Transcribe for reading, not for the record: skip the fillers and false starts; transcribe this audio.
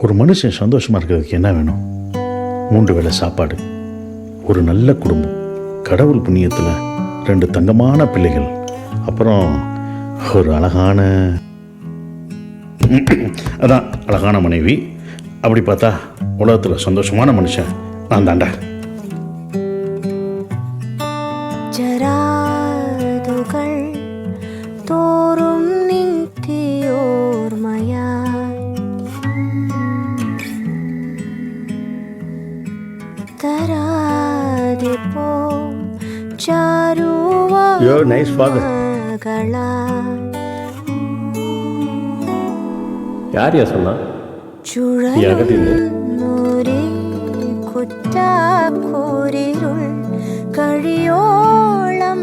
ஒரு மனுஷன் சந்தோஷமாக இருக்கிறதுக்கு என்ன வேணும்? 3 வேளை சாப்பாடு, ஒரு நல்ல குடும்பம், கடவுள் புண்ணியத்தில் 2 தங்கமான பிள்ளைகள், அப்புறம் ஒரு அழகான மனைவி. அப்படி பார்த்தா உலகத்தில் சந்தோஷமான மனுஷன் நான் தாண்டா. ജരാതുകൾ തോറും നിത്യോർമയാ തരാതെ പോ You're a nice father. யார் சொன்னா? ചുഴലുന്നൊരേ കുറ്റാക്കൂരിരുൾ കഴിയോളം